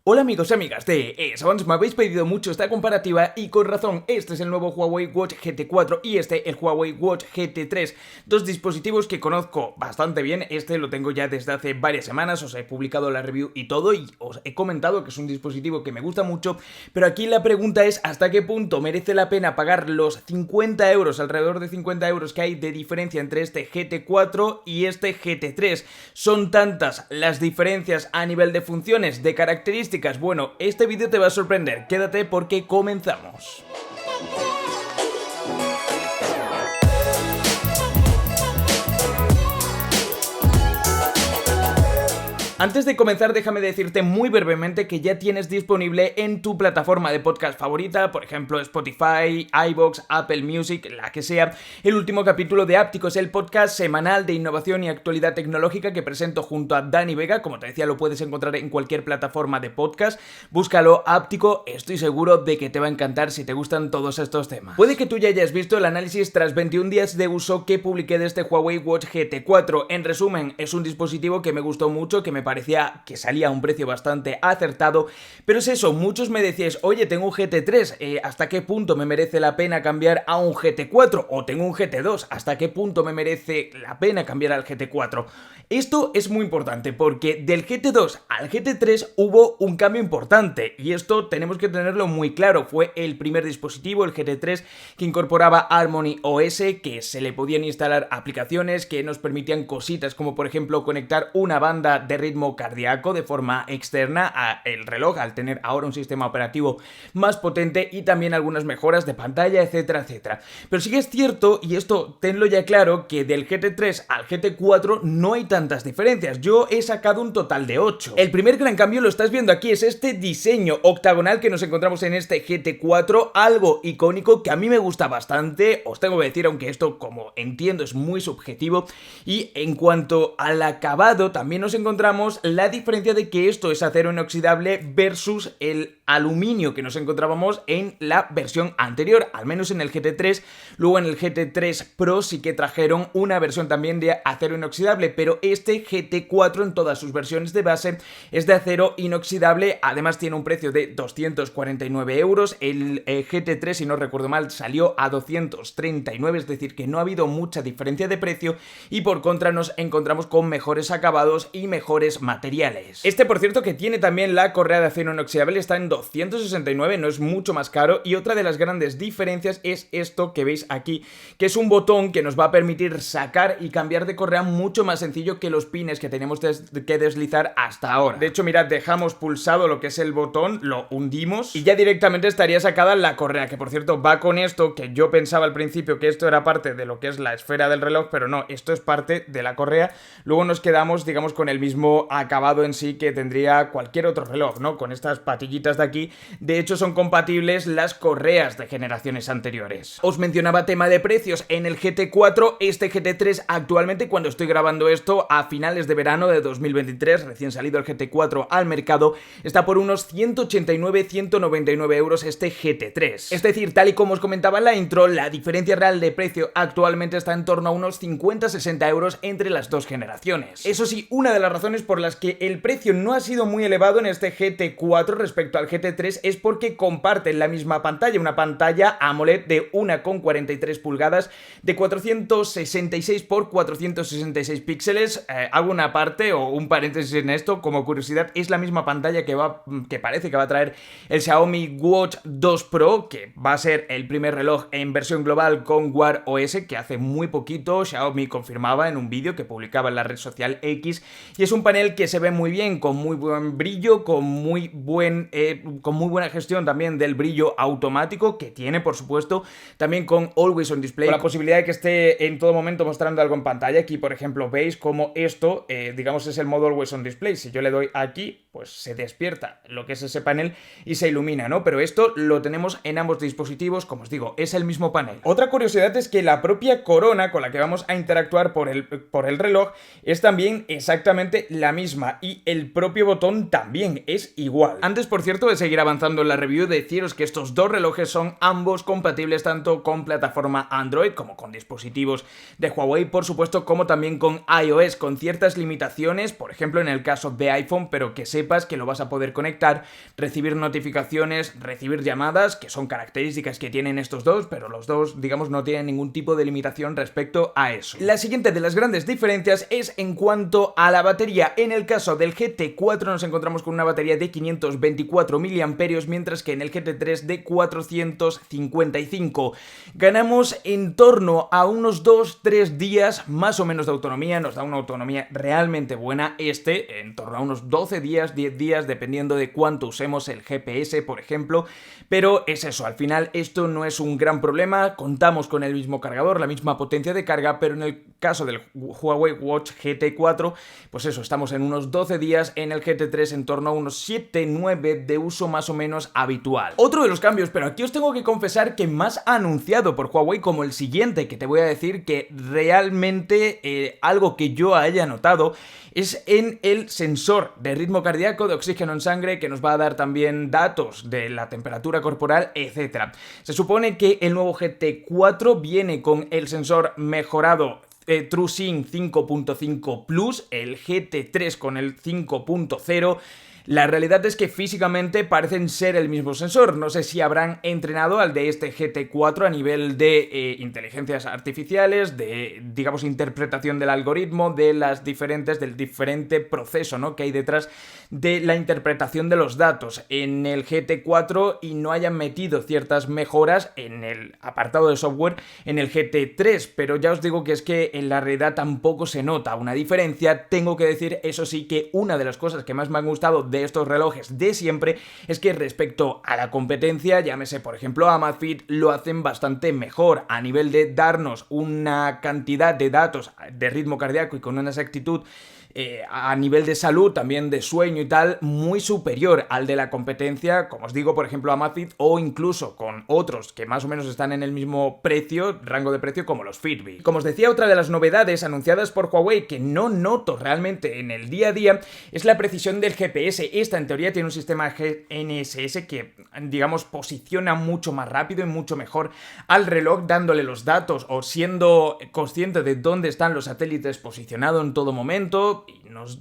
Hola amigos y amigas de ESONS, me habéis pedido mucho esta comparativa y con razón. Este es el nuevo Huawei Watch GT4 y este el Huawei Watch GT3, dos dispositivos que conozco bastante bien. Este lo tengo ya desde hace varias semanas, os he publicado la review y todo y os he comentado que es un dispositivo que me gusta mucho, pero aquí la pregunta es hasta qué punto merece la pena pagar los 50 euros, alrededor de 50 euros que hay de diferencia entre este GT4 y este GT3. ¿Son tantas las diferencias a nivel de funciones, de características? Bueno, este vídeo te va a sorprender, quédate porque comenzamos. Antes de comenzar, déjame decirte muy brevemente que ya tienes disponible en tu plataforma de podcast favorita, por ejemplo Spotify, iVoox, Apple Music, la que sea, el último capítulo de Ápticos, el podcast semanal de innovación y actualidad tecnológica que presento junto a Dani Vega. Como te decía, lo puedes encontrar en cualquier plataforma de podcast. Búscalo, Áptico, estoy seguro de que te va a encantar si te gustan todos estos temas. Puede que tú ya hayas visto el análisis tras 21 días de uso que publiqué de este Huawei Watch GT4. En resumen, es un dispositivo que me gustó mucho, que me parecía que salía a un precio bastante acertado, pero es eso, muchos me decíais, oye, tengo un GT3, ¿hasta qué punto me merece la pena cambiar a un GT4? O tengo un GT2, ¿hasta qué punto me merece la pena cambiar al GT4? Esto es muy importante porque del GT2 al GT3 hubo un cambio importante y esto tenemos que tenerlo muy claro. Fue el primer dispositivo, el GT3, que incorporaba Harmony OS, que se le podían instalar aplicaciones que nos permitían cositas como por ejemplo conectar una banda de ritmo cardíaco de forma externa al reloj, al tener ahora un sistema operativo más potente, y también algunas mejoras de pantalla, etcétera, etcétera. Pero sí que es cierto, y esto tenlo ya claro, que del GT3 al GT4 no hay tantas diferencias. Yo he sacado un total de 8. El primer gran cambio lo estás viendo aquí, es este diseño octagonal que nos encontramos en este GT4, algo icónico que a mí me gusta bastante, os tengo que decir, aunque esto, como entiendo, es muy subjetivo. Y en cuanto al acabado, también nos encontramos la diferencia de que esto es acero inoxidable versus el aluminio que nos encontrábamos en la versión anterior, al menos en el GT3. Luego en el GT3 Pro sí que trajeron una versión también de acero inoxidable, pero este GT4 en todas sus versiones de base es de acero inoxidable. Además tiene un precio de 249 euros, el GT3, si no recuerdo mal, salió a 239, es decir que no ha habido mucha diferencia de precio, y por contra nos encontramos con mejores acabados y mejores materiales. Este, por cierto, que tiene también la correa de acero inoxidable, está en 269, no es mucho más caro. Y otra de las grandes diferencias es esto que veis aquí, que es un botón que nos va a permitir sacar y cambiar de correa mucho más sencillo que los pines que tenemos que deslizar hasta ahora. De hecho, mirad, dejamos pulsado lo que es el botón, lo hundimos y ya directamente estaría sacada la correa, que por cierto va con esto, que yo pensaba al principio que esto era parte de lo que es la esfera del reloj, pero no, esto es parte de la correa. Luego nos quedamos, digamos, con el mismo acabado en sí que tendría cualquier otro reloj, ¿no? Con estas patillitas de aquí. De hecho, son compatibles las correas de generaciones anteriores. Os mencionaba tema de precios en el GT4, este GT3 actualmente, cuando estoy grabando esto, a finales de verano de 2023, recién salido el GT4 al mercado, está por unos 189-199 euros este GT3. Es decir, tal y como os comentaba en la intro, la diferencia real de precio actualmente está en torno a unos 50-60 euros entre las dos generaciones. Eso sí, una de las razones por las que el precio no ha sido muy elevado en este GT4 respecto al GT3 es porque comparten la misma pantalla, una pantalla AMOLED de 1,43 pulgadas de 466 x 466 píxeles. Hago una parte o un paréntesis en esto como curiosidad, es la misma pantalla que parece que va a traer el Xiaomi Watch 2 Pro, que va a ser el primer reloj en versión global con Wear OS, que hace muy poquito Xiaomi confirmaba en un vídeo que publicaba en la red social X, y es un panel que se ve muy bien, con muy buen brillo, con muy buena gestión también del brillo automático que tiene, por supuesto, también con Always on Display, con la posibilidad de que esté en todo momento mostrando algo en pantalla. Aquí, por ejemplo, veis como esto, digamos, es el modo Always on Display. Si yo le doy aquí, pues se despierta lo que es ese panel y se ilumina, ¿no? Pero esto lo tenemos en ambos dispositivos, como os digo, es el mismo panel. Otra curiosidad es que la propia corona con la que vamos a interactuar por el reloj es también exactamente la misma, y el propio botón también es igual. Antes, por cierto, de seguir avanzando en la review, deciros que estos dos relojes son ambos compatibles tanto con plataforma Android como con dispositivos de Huawei, por supuesto, como también con iOS. iOS con ciertas limitaciones, por ejemplo en el caso de iPhone, pero que sepas que lo vas a poder conectar, recibir notificaciones, recibir llamadas, que son características que tienen estos dos, pero los dos, digamos, no tienen ningún tipo de limitación respecto a eso. La siguiente de las grandes diferencias es en cuanto a la batería. En el caso del GT4 nos encontramos con una batería de 524 mAh, mientras que en el GT3 de 455. Ganamos en torno a unos 2-3 días más o menos de autonomía, nos da una autonomía realmente buena, en torno a unos 12 días, 10 días, dependiendo de cuánto usemos el GPS, por ejemplo, pero es eso, al final esto no es un gran problema, contamos con el mismo cargador, la misma potencia de carga, pero en el caso del Huawei Watch GT4, pues eso, estamos en unos 12 días, en el GT3 en torno a unos 7-9 de uso más o menos habitual. Otro de los cambios, pero aquí os tengo que confesar que más anunciado por Huawei como el siguiente, que te voy a decir que realmente algo que yo haya notado es en el sensor de ritmo cardíaco, de oxígeno en sangre, que nos va a dar también datos de la temperatura corporal, etc. Se supone que el nuevo GT4 viene con el sensor mejorado TrueSync 5.5 Plus, el GT3 con el 5.0. La realidad es que físicamente parecen ser el mismo sensor. No sé si habrán entrenado al de este GT4 a nivel de inteligencias artificiales, de, digamos, interpretación del algoritmo, del diferente proceso, ¿no?, que hay detrás de la interpretación de los datos en el GT4 y no hayan metido ciertas mejoras en el apartado de software en el GT3. Pero ya os digo que es que en la realidad tampoco se nota una diferencia. Tengo que decir, eso sí, que una de las cosas que más me han gustado de estos relojes de siempre es que respecto a la competencia, llámese por ejemplo Amazfit, lo hacen bastante mejor a nivel de darnos una cantidad de datos de ritmo cardíaco y con una exactitud a nivel de salud, también de sueño y tal, muy superior al de la competencia, como os digo, por ejemplo Amazfit, o incluso con otros que más o menos están en el mismo precio, rango de precio, como los Fitbit. Como os decía, otra de las novedades anunciadas por Huawei que no noto realmente en el día a día es la precisión del GPS. Esta en teoría tiene un sistema GNSS que, digamos, posiciona mucho más rápido y mucho mejor al reloj, dándole los datos o siendo consciente de dónde están los satélites posicionados en todo momento, y nos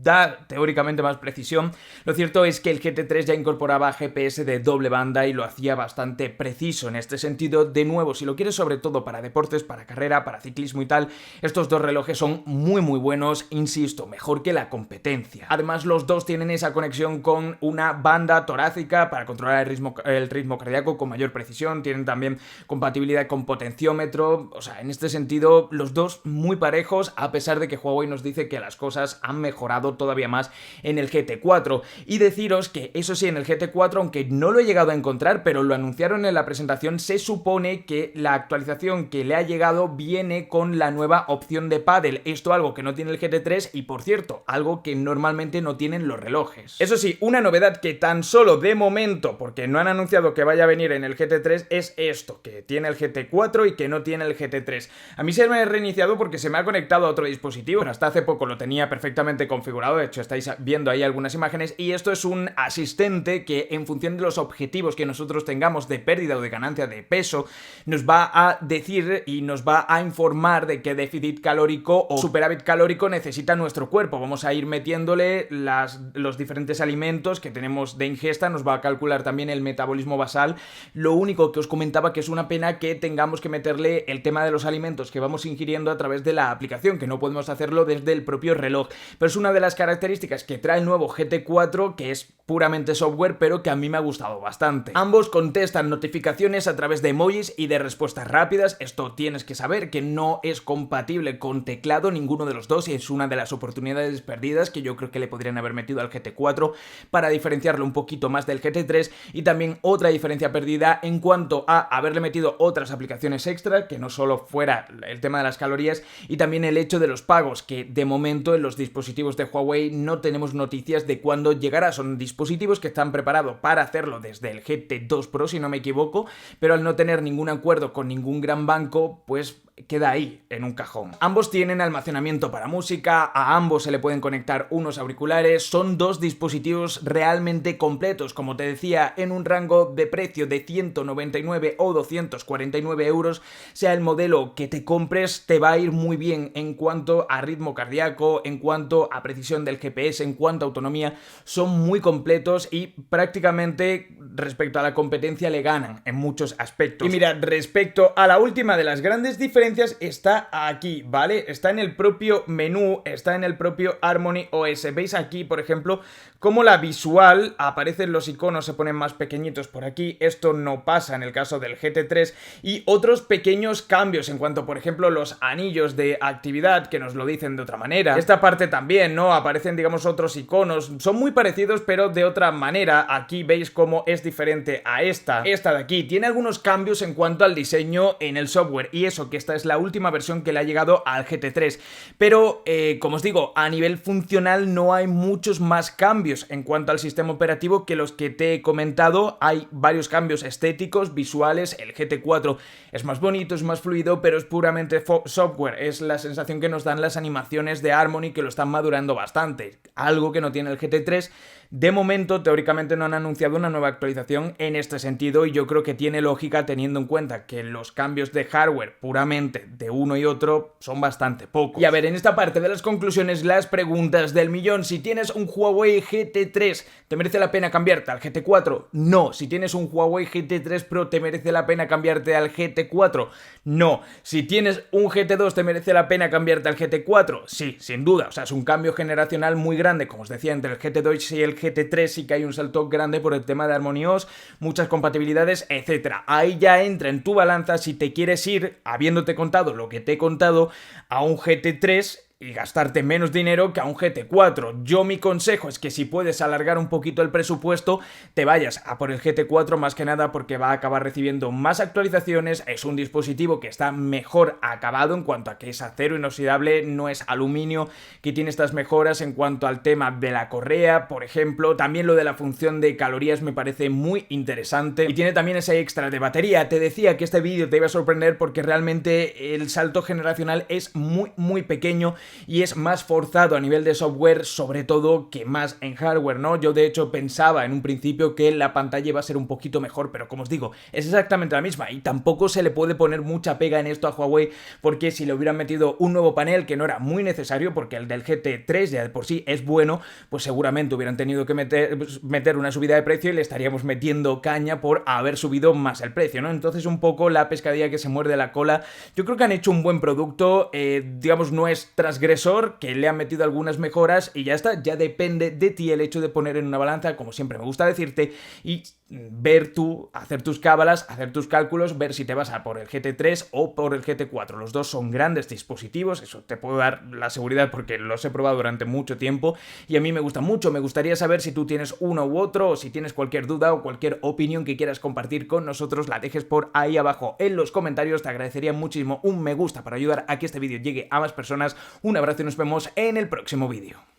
da teóricamente más precisión. Lo cierto es que el GT3 ya incorporaba GPS de doble banda y lo hacía bastante preciso en este sentido. De nuevo, si lo quieres sobre todo para deportes, para carrera, para ciclismo y tal, estos dos relojes son muy buenos, insisto, mejor que la competencia. Además, los dos tienen esa conexión con una banda torácica para controlar el ritmo cardíaco con mayor precisión, tienen también compatibilidad con potenciómetro, o sea, en este sentido, los dos muy parejos, a pesar de que Huawei nos dice que las cosas han mejorado todavía más en el GT4. Y deciros que, eso sí, en el GT4, aunque no lo he llegado a encontrar, pero lo anunciaron en la presentación, se supone que la actualización que le ha llegado viene con la nueva opción de pádel. Esto algo que no tiene el GT3 y, por cierto, algo que normalmente no tienen los relojes. Eso sí, una novedad que tan solo de momento, porque no han anunciado que vaya a venir en el GT3, es esto, que tiene el GT4 y que no tiene el GT3. A mí se me ha reiniciado porque se me ha conectado a otro dispositivo, pero hasta hace poco lo tenía perfectamente configurado, de hecho estáis viendo ahí algunas imágenes, y esto es un asistente que en función de los objetivos que nosotros tengamos de pérdida o de ganancia de peso, nos va a decir y nos va a informar de qué déficit calórico o superávit calórico necesita nuestro cuerpo. Vamos a ir metiéndole los diferentes alimentos que tenemos de ingesta, nos va a calcular también el metabolismo basal. Lo único que os comentaba que es una pena que tengamos que meterle el tema de los alimentos que vamos ingiriendo a través de la aplicación, que no podemos hacerlo desde el propio reloj, pero es una de las características que trae el nuevo GT4, que es puramente software, pero que a mí me ha gustado bastante. Ambos contestan notificaciones a través de emojis y de respuestas rápidas. Esto tienes que saber que no es compatible con teclado ninguno de los dos, y es una de las oportunidades perdidas que yo creo que le podrían haber metido al GT4 para diferenciarlo un poquito más del GT3. Y también otra diferencia perdida en cuanto a haberle metido otras aplicaciones extra, que no solo fuera el tema de las calorías, y también el hecho de los pagos, que de momento en los dispositivos de Huawei no tenemos noticias de cuándo llegará. Son dispositivos que están preparados para hacerlo desde el GT2 Pro, si no me equivoco, pero al no tener ningún acuerdo con ningún gran banco, pues queda ahí, en un cajón. Ambos tienen almacenamiento para música, a ambos se le pueden conectar unos auriculares, son dos dispositivos realmente completos, como te decía, en un rango de precio de 199 o 249 euros, sea el modelo que te compres, te va a ir muy bien en cuanto a ritmo cardíaco, en cuanto a precisión del GPS, en cuanto a autonomía, son muy completos y prácticamente respecto a la competencia le ganan en muchos aspectos. Y mira, respecto a la última de las grandes diferencias está aquí, ¿vale? Está en el propio menú, está en el propio Harmony OS. Veis aquí, por ejemplo, cómo la visual aparecen los iconos, se ponen más pequeñitos por aquí. Esto no pasa en el caso del GT3 y otros pequeños cambios en cuanto, por ejemplo, los anillos de actividad, que nos lo dicen de otra manera. Esta parte también, ¿no? Aparecen, digamos, otros iconos. Son muy parecidos, pero de otra manera. Aquí veis cómo es diferente a esta. Esta de aquí tiene algunos cambios en cuanto al diseño en el software, y eso que esta es la última versión que le ha llegado al GT3. Pero, como os digo, a nivel funcional no hay muchos más cambios en cuanto al sistema operativo que los que te he comentado. Hay varios cambios estéticos, visuales. El GT4 es más bonito, es más fluido, pero es puramente software. Es la sensación que nos dan las animaciones de Harmony, que lo están madurando bastante. Algo que no tiene el GT3. De momento, teóricamente, no han anunciado una nueva actualización en este sentido, y yo creo que tiene lógica teniendo en cuenta que los cambios de hardware puramente de uno y otro son bastante pocos. Y a ver, en esta parte de las conclusiones, las preguntas del millón. Si tienes un Huawei GT3, ¿te merece la pena cambiarte al GT4? No. Si tienes un Huawei GT3 Pro, ¿te merece la pena cambiarte al GT4? No. Si tienes un GT2, ¿te merece la pena cambiarte al GT4? Sí, sin duda. O sea, es un cambio generacional muy grande, como os decía, entre el GT2 y el GT3 sí que hay un salto grande por el tema de Harmony OS, muchas compatibilidades, etcétera. Ahí ya entra en tu balanza si te quieres ir, habiéndote contado lo que te he contado, a un GT3 y gastarte menos dinero que a un GT4. Yo mi consejo es que si puedes alargar un poquito el presupuesto, te vayas a por el GT4, más que nada porque va a acabar recibiendo más actualizaciones, es un dispositivo que está mejor acabado en cuanto a que es acero inoxidable, no es aluminio, que tiene estas mejoras en cuanto al tema de la correa, por ejemplo. También lo de la función de calorías me parece muy interesante, y tiene también ese extra de batería. Te decía que este vídeo te iba a sorprender porque realmente el salto generacional es muy pequeño y es más forzado a nivel de software, sobre todo, que más en hardware, ¿no? Yo de hecho pensaba en un principio que la pantalla iba a ser un poquito mejor, pero como os digo, es exactamente la misma, y tampoco se le puede poner mucha pega en esto a Huawei, porque si le hubieran metido un nuevo panel, que no era muy necesario porque el del GT3 ya de por sí es bueno, pues seguramente hubieran tenido que meter una subida de precio y le estaríamos metiendo caña por haber subido más el precio, ¿no? Entonces un poco la pescadilla que se muerde la cola. Yo creo que han hecho un buen producto, digamos, no es transgresor, que le han metido algunas mejoras y ya está. Ya depende de ti el hecho de poner en una balanza, como siempre me gusta decirte, y ver tú, hacer tus cábalas, hacer tus cálculos, ver si te vas a por el GT3 o por el GT4. Los dos son grandes dispositivos, eso te puedo dar la seguridad porque los he probado durante mucho tiempo y a mí me gusta mucho. Me gustaría saber si tú tienes uno u otro, o si tienes cualquier duda o cualquier opinión que quieras compartir con nosotros, la dejes por ahí abajo en los comentarios. Te agradecería muchísimo un me gusta para ayudar a que este vídeo llegue a más personas. Un abrazo y nos vemos en el próximo vídeo.